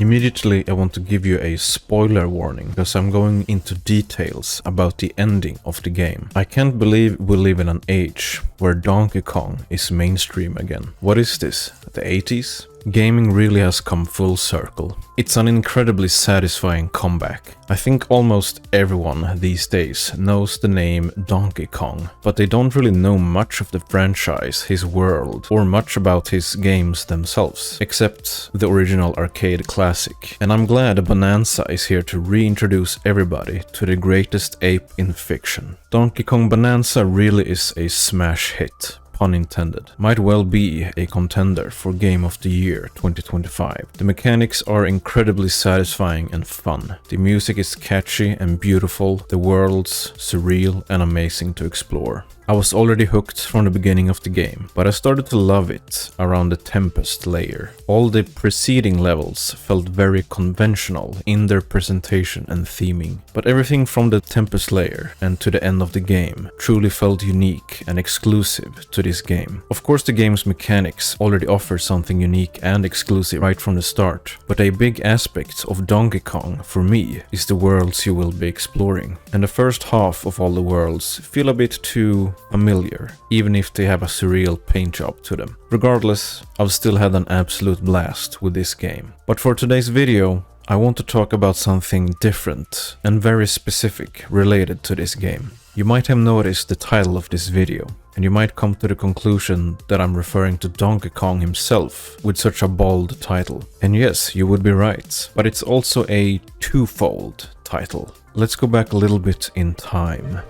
Immediately I want to give you a spoiler warning because I'm going into details about the ending of the game. I can't believe we live in an age where Donkey Kong is mainstream again. What is this? The 80s? Gaming really has come full circle. It's an incredibly satisfying comeback. I think almost everyone these days knows the name Donkey Kong, but they don't really know much of the franchise, his world, or much about his games themselves, except the original arcade classic. And I'm glad Bonanza is here to reintroduce everybody to the greatest ape in fiction. Donkey Kong Bonanza really is a smash hit. Pun intended. Might well be a contender for Game of the Year 2025. The mechanics are incredibly satisfying and fun. The music is catchy and beautiful, the worlds surreal and amazing to explore. I was already hooked from the beginning of the game, but I started to love it around the Tempest layer. All the preceding levels felt very conventional in their presentation and theming, but everything from the Tempest layer and to the end of the game truly felt unique and exclusive to this game. Of course, the game's mechanics already offer something unique and exclusive right from the start, but a big aspect of Donkey Kong for me is the worlds you will be exploring. And the first half of all the worlds feel a bit too familiar, even if they have a surreal paint job to them. Regardless, I've still had an absolute blast with this game. But for today's video, I want to talk about something different and very specific related to this game. You might have noticed the title of this video, and you might come to the conclusion that I'm referring to Donkey Kong himself with such a bold title. And yes, you would be right, but it's also a twofold title. Let's go back a little bit in time.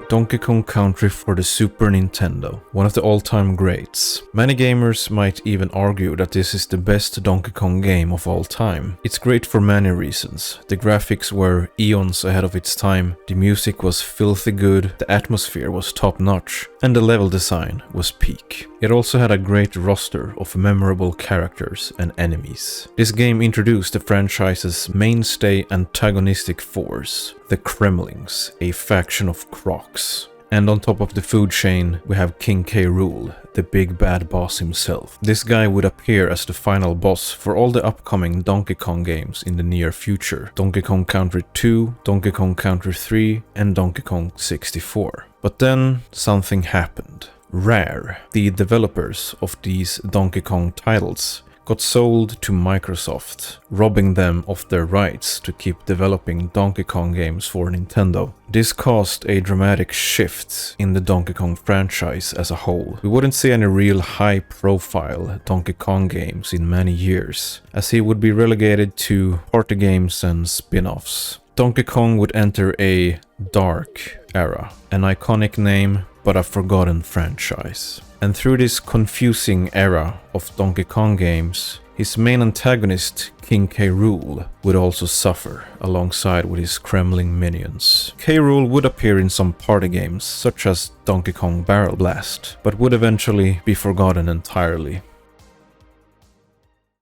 Donkey Kong Country for the Super Nintendo, one of the all-time greats. Many gamers might even argue that this is the best Donkey Kong game of all time. It's great for many reasons. The graphics were eons ahead of its time, the music was filthy good, the atmosphere was top-notch, and the level design was peak. It also had a great roster of memorable characters and enemies. This game introduced the franchise's mainstay antagonistic force, the Kremlings, a faction of crocs. And on top of the food chain, we have King K. Rool, the big bad boss himself. This guy would appear as the final boss for all the upcoming Donkey Kong games in the near future. Donkey Kong Country 2, Donkey Kong Country 3, and Donkey Kong 64. But then something happened. Rare, the developers of these Donkey Kong titles, got sold to Microsoft, robbing them of their rights to keep developing Donkey Kong games for Nintendo. This caused a dramatic shift in the Donkey Kong franchise as a whole. We wouldn't see any real high-profile Donkey Kong games in many years, as he would be relegated to party games and spin-offs. Donkey Kong would enter a dark era, an iconic name but a forgotten franchise. And through this confusing era of Donkey Kong games, his main antagonist, King K. Rool, would also suffer alongside with his Kremling minions. K. Rool would appear in some party games, such as Donkey Kong Barrel Blast, but would eventually be forgotten entirely.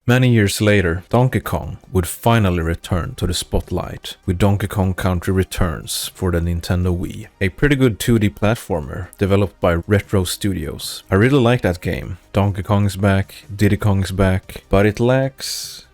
Many years later, Donkey Kong would finally return to the spotlight with Donkey Kong Country Returns for the Nintendo Wii. A pretty good 2D platformer developed by Retro Studios. I really like that game. Donkey Kong is back, Diddy Kong is back, but it lacks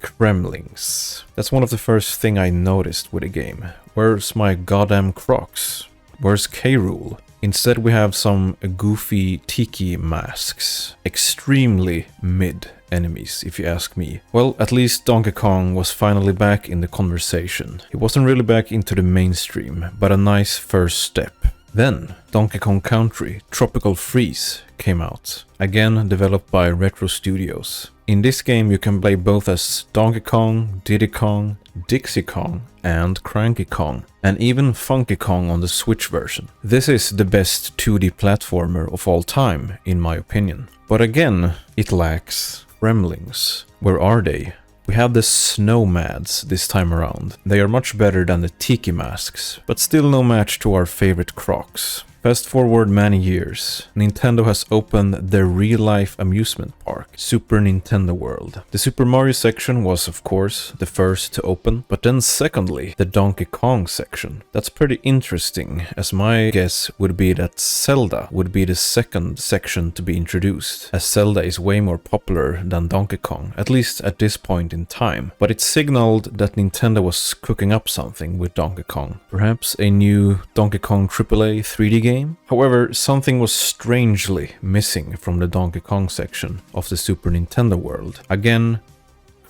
Kremlings. That's one of the first things I noticed with the game. Where's my goddamn Crocs? Where's K. Rool? Instead we have some goofy tiki masks. Extremely mid enemies, if you ask me. Well, at least Donkey Kong was finally back in the conversation. He wasn't really back into the mainstream, but a nice first step. Then, Donkey Kong Country Tropical Freeze came out, again developed by Retro Studios. In this game you can play both as Donkey Kong, Diddy Kong, Dixie Kong, and Cranky Kong, and even Funky Kong on the Switch version. This is the best 2D platformer of all time, in my opinion. But again, it lacks Kremlings. Where are they? We have the Snowmads this time around. They are much better than the Tiki masks, but still no match to our favorite Crocs. Fast forward many years, Nintendo has opened their real-life amusement park, Super Nintendo World. The Super Mario section was, of course, the first to open, but then secondly, the Donkey Kong section. That's pretty interesting, as my guess would be that Zelda would be the second section to be introduced, as Zelda is way more popular than Donkey Kong, at least at this point in time. But it signaled that Nintendo was cooking up something with Donkey Kong. Perhaps a new Donkey Kong AAA 3D game? However, something was strangely missing from the Donkey Kong section of the Super Nintendo World. Again,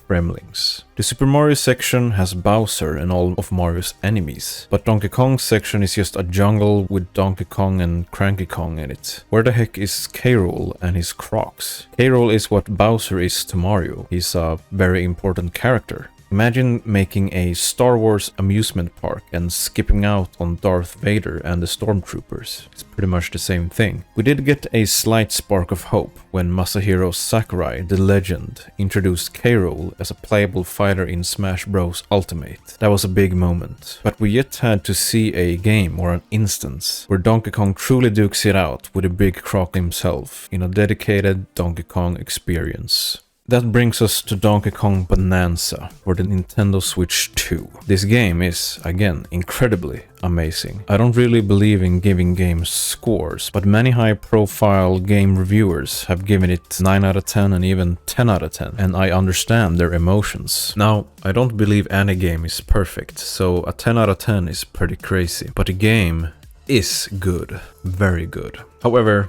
Gremlings. The Super Mario section has Bowser and all of Mario's enemies, but Donkey Kong's section is just a jungle with Donkey Kong and Cranky Kong in it. Where the heck is K. Rool and his Crocs? K. Rool is what Bowser is to Mario. He's a very important character. Imagine making a Star Wars amusement park and skipping out on Darth Vader and the Stormtroopers. It's pretty much the same thing. We did get a slight spark of hope when Masahiro Sakurai, the legend, introduced K. Rool as a playable fighter in Smash Bros. Ultimate. That was a big moment. But we yet had to see a game or an instance where Donkey Kong truly dukes it out with a big croc himself in a dedicated Donkey Kong experience. That brings us to Donkey Kong Bonanza for the Nintendo Switch 2. This game is, again, incredibly amazing. I don't really believe in giving games scores, but many high-profile game reviewers have given it 9 out of 10 and even 10 out of 10, and I understand their emotions. Now, I don't believe any game is perfect, so a 10 out of 10 is pretty crazy, but the game is good, very good. However,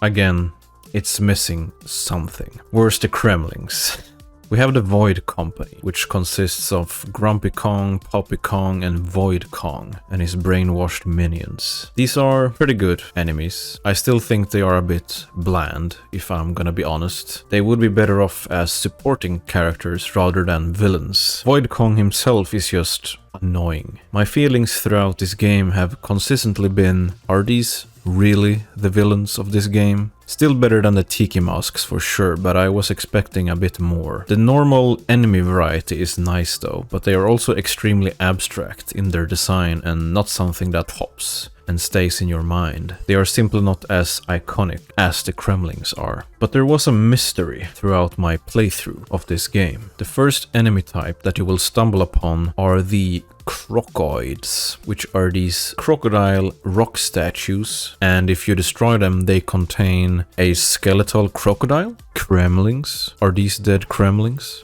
again, it's missing something. Where's the Kremlings? We have the Void Company, which consists of Grumpy Kong, Poppy Kong, and Void Kong, and his brainwashed minions. These are pretty good enemies. I still think they are a bit bland, if I'm gonna be honest. They would be better off as supporting characters rather than villains. Void Kong himself is just annoying. My feelings throughout this game have consistently been, are these really the villains of this game? Still better than the Tiki Masks for sure, but I was expecting a bit more. The normal enemy variety is nice though, but they are also extremely abstract in their design and not something that pops and stays in your mind. They are simply not as iconic as the Kremlings are. But there was a mystery throughout my playthrough of this game. The first enemy type that you will stumble upon are the Crocoids, which are these crocodile rock statues, and if you destroy them, they contain a skeletal crocodile? Kremlings? Are these dead Kremlings?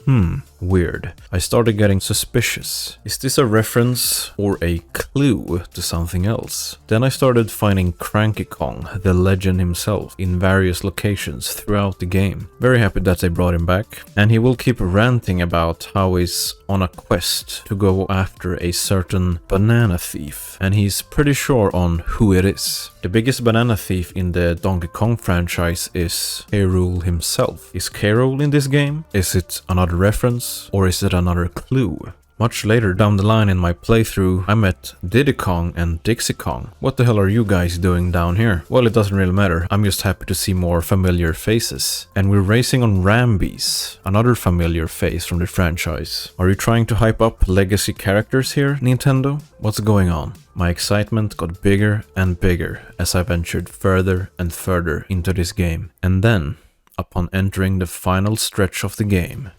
Weird. I started getting suspicious. Is this a reference or a clue to something else? Then I started finding Cranky Kong, the legend himself, in various locations throughout the game. Very happy that they brought him back, and he will keep ranting about how he's on a quest to go after a certain banana thief, and he's pretty sure on who it is. The biggest banana thief in the Donkey Kong franchise is K. Rool himself. Is K. Rool in this game? Is it another reference, or is it another clue? Much later down the line in my playthrough, I met Diddy Kong and Dixie Kong. What the hell are you guys doing down here? Well, it doesn't really matter. I'm just happy to see more familiar faces. And we're racing on Rambies, another familiar face from the franchise. Are you trying to hype up legacy characters here, Nintendo? What's going on? My excitement got bigger and bigger as I ventured further and further into this game. And then, upon entering the final stretch of the game,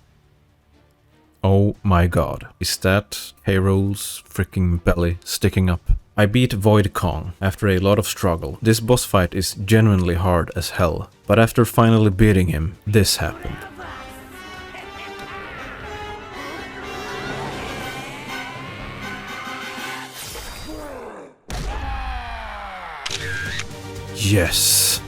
oh my god, is that K. Rool's freaking belly sticking up? I beat Void Kong after a lot of struggle. This boss fight is genuinely hard as hell, but after finally beating him, this happened. Yes!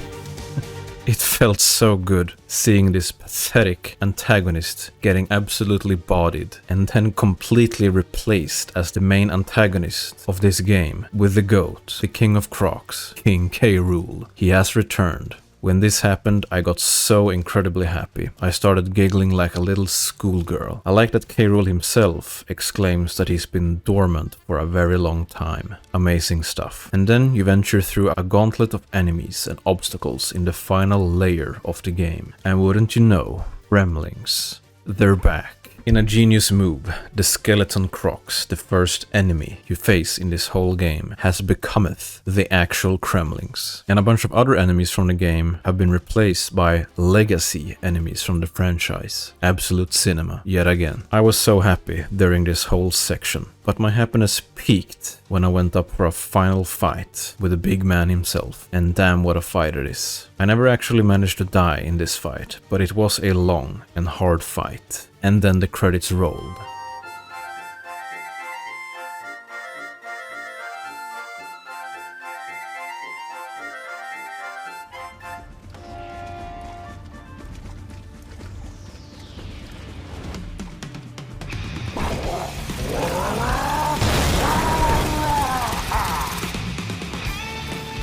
It felt so good seeing this pathetic antagonist getting absolutely bodied and then completely replaced as the main antagonist of this game with the GOAT, the King of Crocs, King K. Rool. He has returned. When this happened, I got so incredibly happy. I started giggling like a little schoolgirl. I like that K. Rool himself exclaims that he's been dormant for a very long time. Amazing stuff. And then you venture through a gauntlet of enemies and obstacles in the final layer of the game. And wouldn't you know, Gremlings, they're back. In a genius move, the skeleton crocs, the first enemy you face in this whole game, has becometh the actual Kremlings. And a bunch of other enemies from the game have been replaced by legacy enemies from the franchise. Absolute cinema, yet again. I was so happy during this whole section. But my happiness peaked when I went up for a final fight with the big man himself. And damn what a fight it is. I never actually managed to die in this fight, but it was a long and hard fight. And then the credits rolled.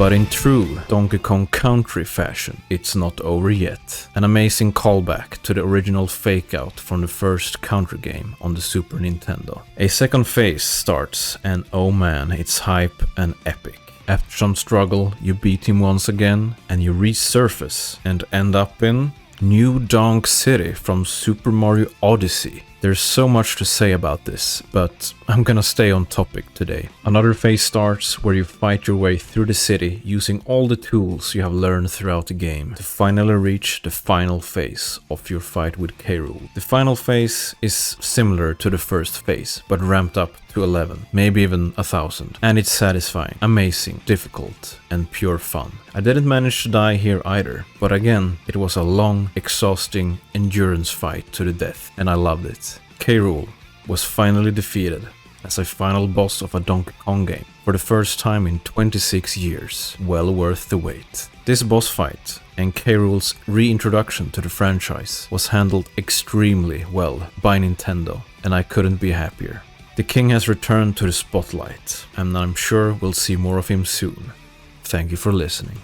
But in true Donkey Kong Country fashion, it's not over yet. An amazing callback to the original fake-out from the first Country game on the Super Nintendo. A second phase starts, and oh man, it's hype and epic. After some struggle, you beat him once again, and you resurface and end up in New Donk City from Super Mario Odyssey. There's so much to say about this, but I'm gonna stay on topic today. Another phase starts where you fight your way through the city using all the tools you have learned throughout the game to finally reach the final phase of your fight with Rool. The final phase is similar to the first phase, but ramped up to 11, maybe even 1000. And it's satisfying, amazing, difficult, and pure fun. I didn't manage to die here either, but again, it was a long, exhausting endurance fight to the death, and I loved it. Rool was finally defeated as a final boss of a Donkey Kong game for the first time in 26 years. Well worth the wait. This boss fight and Rool's reintroduction to the franchise was handled extremely well by Nintendo, and I couldn't be happier. The king has returned to the spotlight, and I'm sure we'll see more of him soon. Thank you for listening.